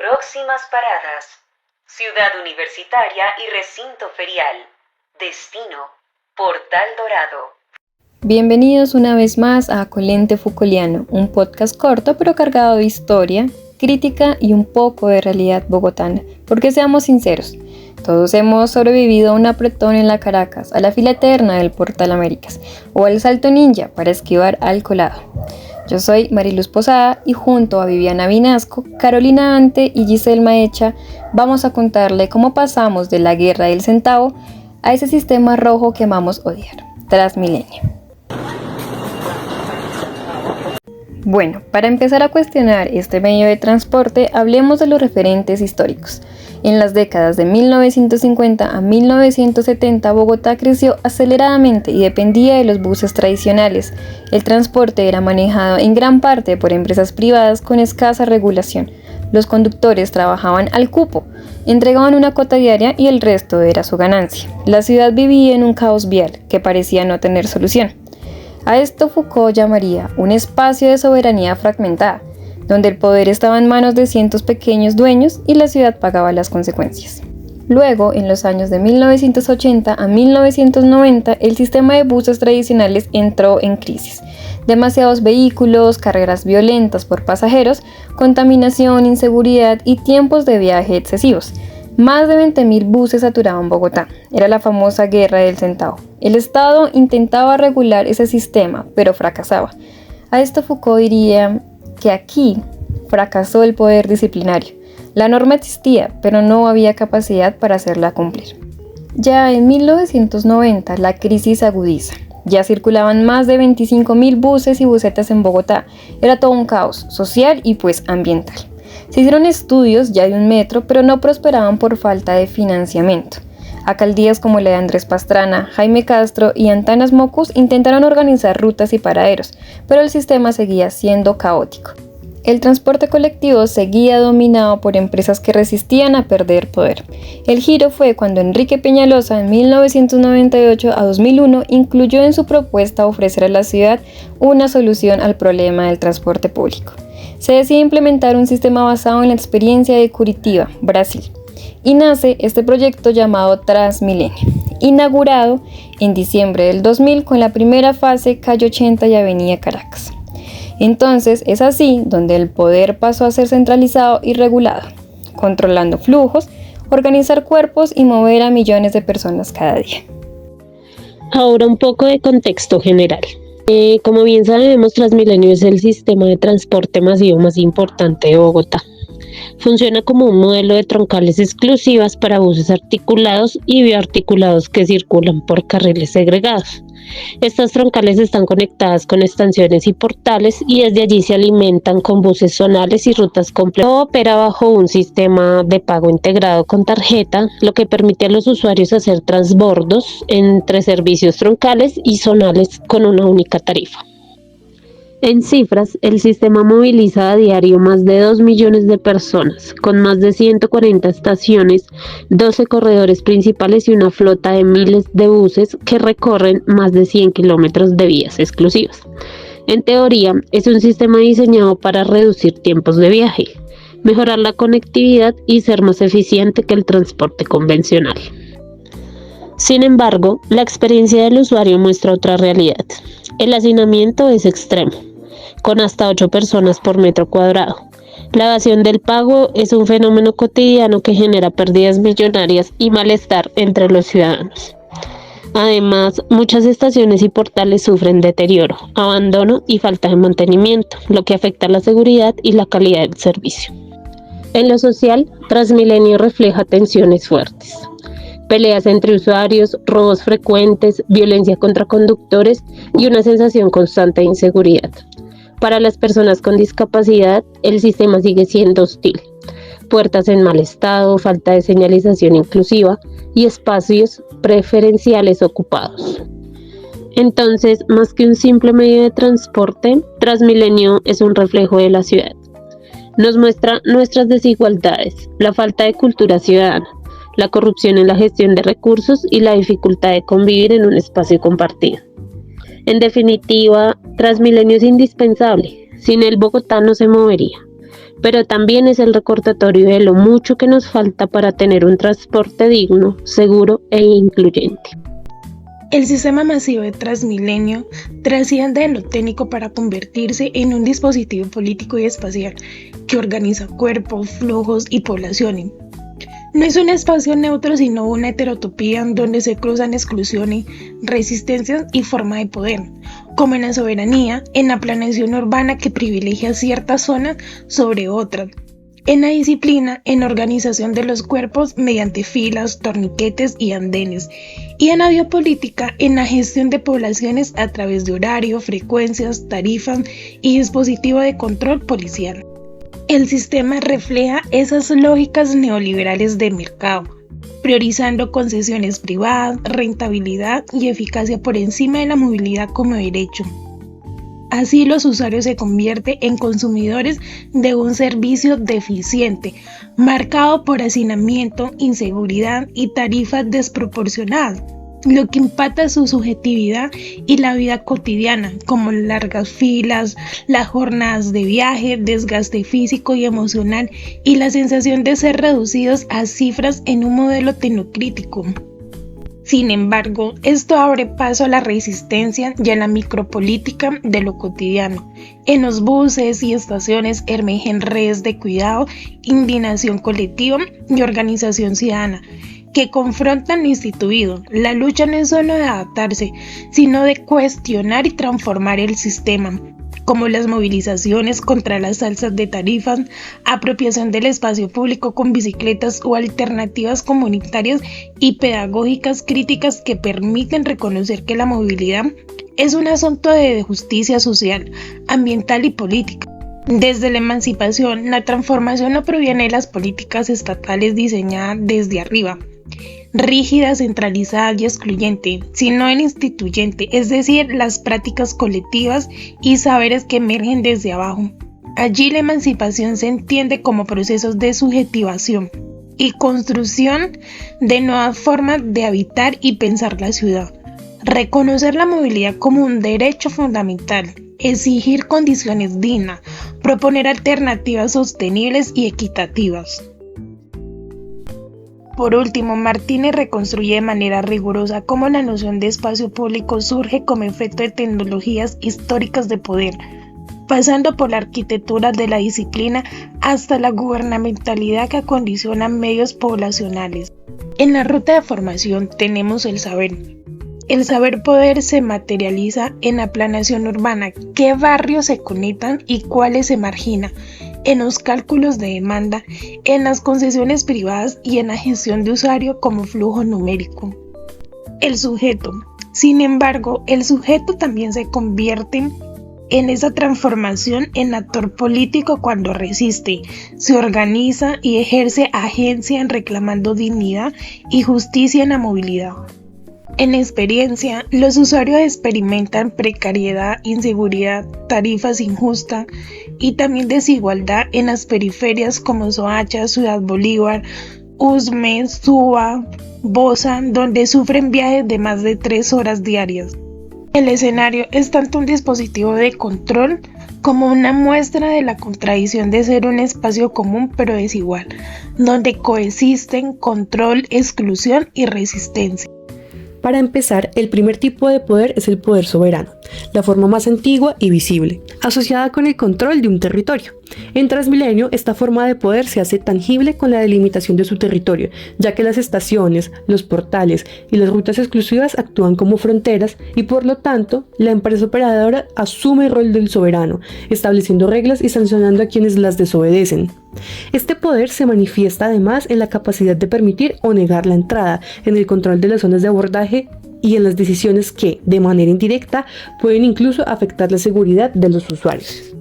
Próximas paradas: Ciudad Universitaria y Recinto Ferial. Destino: Portal Dorado. Bienvenidos una vez más a Colente Foucaultiano, un podcast corto pero cargado de historia, crítica y un poco de realidad bogotana. Porque seamos sinceros, todos hemos sobrevivido a un apretón en la Caracas, a la fila eterna del Portal Américas o al salto ninja para esquivar al colado. Yo soy Mariluz Posada y junto a Viviana Vinasco, Carolina Ante y Giselle Maecha vamos a contarle cómo pasamos de la guerra del centavo a ese sistema rojo que amamos odiar, Transmilenio. Bueno, para empezar a cuestionar este medio de transporte, hablemos de los referentes históricos. En las décadas de 1950 a 1970, Bogotá creció aceleradamente y dependía de los buses tradicionales. El transporte era manejado en gran parte por empresas privadas con escasa regulación. Los conductores trabajaban al cupo, entregaban una cuota diaria y el resto era su ganancia. La ciudad vivía en un caos vial que parecía no tener solución. A esto Foucault llamaría un espacio de soberanía fragmentada, donde el poder estaba en manos de cientos pequeños dueños y la ciudad pagaba las consecuencias. Luego, en los años de 1980 a 1990, el sistema de buses tradicionales entró en crisis. Demasiados vehículos, carreras violentas por pasajeros, contaminación, inseguridad y tiempos de viaje excesivos. Más de 20.000 buses saturaban Bogotá. Era la famosa guerra del centavo. El Estado intentaba regular ese sistema, pero fracasaba. A esto Foucault diría que aquí fracasó el poder disciplinario. La norma existía, pero no había capacidad para hacerla cumplir. Ya en 1990 la crisis agudiza. Ya circulaban más de 25.000 buses y busetas en Bogotá. Era todo un caos social y pues ambiental. Se hicieron estudios ya de un metro, pero no prosperaban por falta de financiamiento. Alcaldías como la de Andrés Pastrana, Jaime Castro y Antanas Mockus intentaron organizar rutas y paraderos, pero el sistema seguía siendo caótico. El transporte colectivo seguía dominado por empresas que resistían a perder poder. El giro fue cuando Enrique Peñalosa en 1998 a 2001 incluyó en su propuesta ofrecer a la ciudad una solución al problema del transporte público. Se decide implementar un sistema basado en la experiencia de Curitiba, Brasil, y nace este proyecto llamado Transmilenio, inaugurado en diciembre del 2000 con la primera fase Calle 80 y Avenida Caracas. Entonces es así donde el poder pasó a ser centralizado y regulado, controlando flujos, organizar cuerpos y mover a millones de personas cada día. Ahora un poco de contexto general. Como bien sabemos, Transmilenio es el sistema de transporte masivo más importante de Bogotá. Funciona como un modelo de troncales exclusivas para buses articulados y bioarticulados que circulan por carriles segregados. Estas troncales están conectadas con estaciones y portales y desde allí se alimentan con buses zonales y rutas completas. Todo opera bajo un sistema de pago integrado con tarjeta, lo que permite a los usuarios hacer transbordos entre servicios troncales y zonales con una única tarifa. En cifras, el sistema moviliza a diario más de 2 millones de personas, con más de 140 estaciones, 12 corredores principales y una flota de miles de buses que recorren más de 100 kilómetros de vías exclusivas. En teoría, es un sistema diseñado para reducir tiempos de viaje, mejorar la conectividad y ser más eficiente que el transporte convencional. Sin embargo, la experiencia del usuario muestra otra realidad. El hacinamiento es extremo, con hasta 8 personas por metro cuadrado. La evasión del pago es un fenómeno cotidiano que genera pérdidas millonarias y malestar entre los ciudadanos. Además, muchas estaciones y portales sufren deterioro, abandono y falta de mantenimiento, lo que afecta la seguridad y la calidad del servicio. En lo social, Transmilenio refleja tensiones fuertes. Peleas entre usuarios, robos frecuentes, violencia contra conductores y una sensación constante de inseguridad. Para las personas con discapacidad, el sistema sigue siendo hostil. Puertas en mal estado, falta de señalización inclusiva y espacios preferenciales ocupados. Entonces, más que un simple medio de transporte, Transmilenio es un reflejo de la ciudad. Nos muestra nuestras desigualdades, la falta de cultura ciudadana, la corrupción en la gestión de recursos y la dificultad de convivir en un espacio compartido. En definitiva, Transmilenio es indispensable. Sin él, Bogotá no se movería. pero también es el recordatorio de lo mucho que nos falta para tener un transporte digno, seguro e incluyente. El sistema masivo de Transmilenio trasciende de lo técnico para convertirse en un dispositivo político y espacial que organiza cuerpos, flujos y poblaciones. No es un espacio neutro, sino una heterotopía donde se cruzan exclusiones, resistencias y forma de poder, como en la soberanía, en la planeación urbana que privilegia ciertas zonas sobre otras, en la disciplina, en organización de los cuerpos mediante filas, torniquetes y andenes, y en la biopolítica, en la gestión de poblaciones a través de horario, frecuencias, tarifas y dispositivo de control policial. El sistema refleja esas lógicas neoliberales de mercado, priorizando concesiones privadas, rentabilidad y eficacia por encima de la movilidad como derecho. Así los usuarios se convierten en consumidores de un servicio deficiente, marcado por hacinamiento, inseguridad y tarifas desproporcionadas, lo que impacta su subjetividad y la vida cotidiana, como largas filas, las jornadas de viaje, desgaste físico y emocional y la sensación de ser reducidos a cifras en un modelo tecnocrítico. Sin embargo, esto abre paso a la resistencia y a la micropolítica de lo cotidiano. En los buses y estaciones emergen redes de cuidado, indignación colectiva y organización ciudadana, que confrontan lo instituido. La lucha no es solo de adaptarse, sino de cuestionar y transformar el sistema, como las movilizaciones contra las alzas de tarifas, apropiación del espacio público con bicicletas o alternativas comunitarias y pedagógicas críticas que permiten reconocer que la movilidad es un asunto de justicia social, ambiental y política. Desde la emancipación, la transformación no proviene de las políticas estatales diseñadas desde arriba, rígida, centralizada y excluyente, sino el instituyente, es decir, las prácticas colectivas y saberes que emergen desde abajo. Allí la emancipación se entiende como procesos de subjetivación y construcción de nuevas formas de habitar y pensar la ciudad. Reconocer la movilidad como un derecho fundamental, exigir condiciones dignas, proponer alternativas sostenibles y equitativas. Por último, Martínez reconstruye de manera rigurosa cómo la noción de espacio público surge como efecto de tecnologías históricas de poder, pasando por la arquitectura de la disciplina hasta la gubernamentalidad que acondiciona medios poblacionales. En la ruta de formación tenemos el saber. El saber poder se materializa en la planeación urbana, qué barrios se conectan y cuáles se marginan, en los cálculos de demanda, en las concesiones privadas y en la gestión de usuario como flujo numérico. El sujeto. Sin embargo, el sujeto también se convierte en esa transformación en actor político cuando resiste, se organiza y ejerce agencia reclamando dignidad y justicia en la movilidad. En experiencia, los usuarios experimentan precariedad, inseguridad, tarifas injustas y también desigualdad en las periferias como Soacha, Ciudad Bolívar, Usme, Suba, Bosa, donde sufren viajes de más de 3 horas diarias. El escenario es tanto un dispositivo de control como una muestra de la contradicción de ser un espacio común pero desigual, donde coexisten control, exclusión y resistencia. Para empezar, el primer tipo de poder es el poder soberano, la forma más antigua y visible, asociada con el control de un territorio. En Transmilenio, esta forma de poder se hace tangible con la delimitación de su territorio, ya que las estaciones, los portales y las rutas exclusivas actúan como fronteras y por lo tanto, la empresa operadora asume el rol del soberano, estableciendo reglas y sancionando a quienes las desobedecen. Este poder se manifiesta además en la capacidad de permitir o negar la entrada, en el control de las zonas de abordaje y en las decisiones que, de manera indirecta, pueden incluso afectar la seguridad de los usuarios.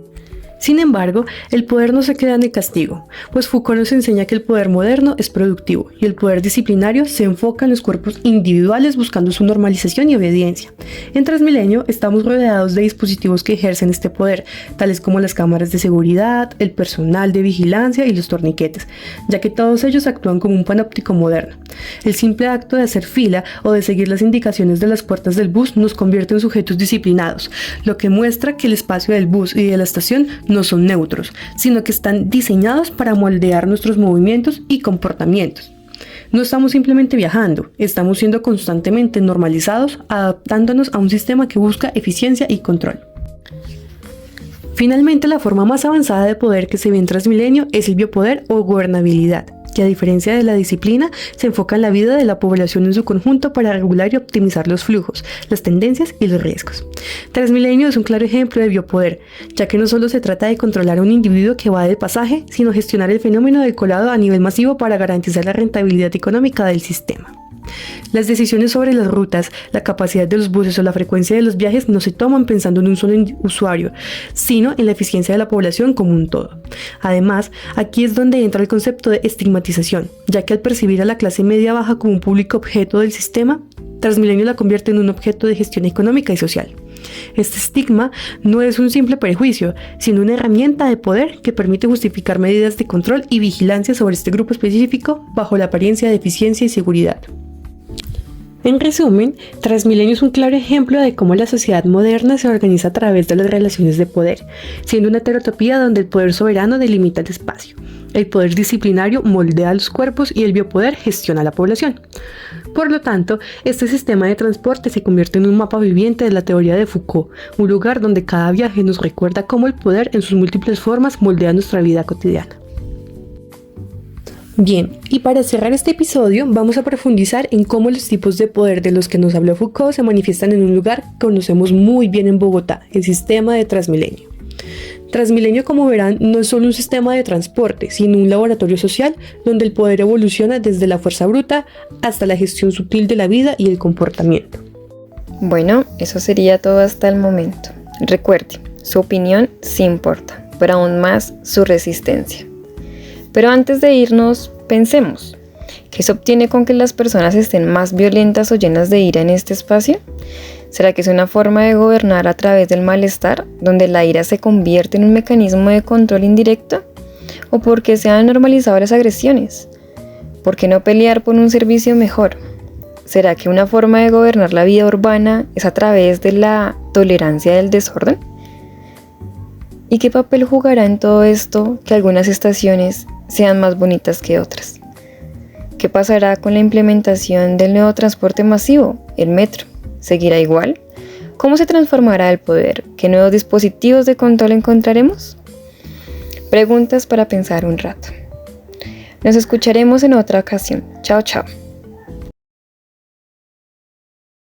Sin embargo, el poder no se queda en el castigo, pues Foucault nos enseña que el poder moderno es productivo y el poder disciplinario se enfoca en los cuerpos individuales buscando su normalización y obediencia. En Transmilenio estamos rodeados de dispositivos que ejercen este poder, tales como las cámaras de seguridad, el personal de vigilancia y los torniquetes, ya que todos ellos actúan como un panóptico moderno. El simple acto de hacer fila o de seguir las indicaciones de las puertas del bus nos convierte en sujetos disciplinados, lo que muestra que el espacio del bus y de la estación no son neutros, sino que están diseñados para moldear nuestros movimientos y comportamientos. No estamos simplemente viajando, estamos siendo constantemente normalizados, adaptándonos a un sistema que busca eficiencia y control. Finalmente, la forma más avanzada de poder que se ve en Transmilenio es el biopoder o gobernabilidad, que a diferencia de la disciplina, se enfoca en la vida de la población en su conjunto para regular y optimizar los flujos, las tendencias y los riesgos. Transmilenio es un claro ejemplo de biopoder, ya que no solo se trata de controlar a un individuo que va de pasaje, sino gestionar el fenómeno del colado a nivel masivo para garantizar la rentabilidad económica del sistema. Las decisiones sobre las rutas, la capacidad de los buses o la frecuencia de los viajes no se toman pensando en un solo usuario, sino en la eficiencia de la población como un todo. Además, aquí es donde entra el concepto de estigmatización, ya que al percibir a la clase media baja como un público objeto del sistema, Transmilenio la convierte en un objeto de gestión económica y social. Este estigma no es un simple prejuicio, sino una herramienta de poder que permite justificar medidas de control y vigilancia sobre este grupo específico bajo la apariencia de eficiencia y seguridad. En resumen, Transmilenio es un claro ejemplo de cómo la sociedad moderna se organiza a través de las relaciones de poder, siendo una heterotopía donde el poder soberano delimita el espacio, el poder disciplinario moldea los cuerpos y el biopoder gestiona la población. Por lo tanto, este sistema de transporte se convierte en un mapa viviente de la teoría de Foucault, un lugar donde cada viaje nos recuerda cómo el poder en sus múltiples formas moldea nuestra vida cotidiana. Bien, y para cerrar este episodio vamos a profundizar en cómo los tipos de poder de los que nos habló Foucault se manifiestan en un lugar que conocemos muy bien en Bogotá, el sistema de Transmilenio. Transmilenio, como verán, no es solo un sistema de transporte, sino un laboratorio social donde el poder evoluciona desde la fuerza bruta hasta la gestión sutil de la vida y el comportamiento. Bueno, eso sería todo hasta el momento. Recuerde, su opinión sí importa, pero aún más su resistencia. Pero antes de irnos, pensemos, ¿qué se obtiene con que las personas estén más violentas o llenas de ira en este espacio? ¿Será que es una forma de gobernar a través del malestar, donde la ira se convierte en un mecanismo de control indirecto? ¿O porque se han normalizado las agresiones? ¿Por qué no pelear por un servicio mejor? ¿Será que una forma de gobernar la vida urbana es a través de la tolerancia del desorden? ¿Y qué papel jugará en todo esto que algunas estaciones sean más bonitas que otras? ¿Qué pasará con la implementación del nuevo transporte masivo, el metro? ¿Seguirá igual? ¿Cómo se transformará el poder? ¿Qué nuevos dispositivos de control encontraremos? Preguntas para pensar un rato. Nos escucharemos en otra ocasión. Chao, chao.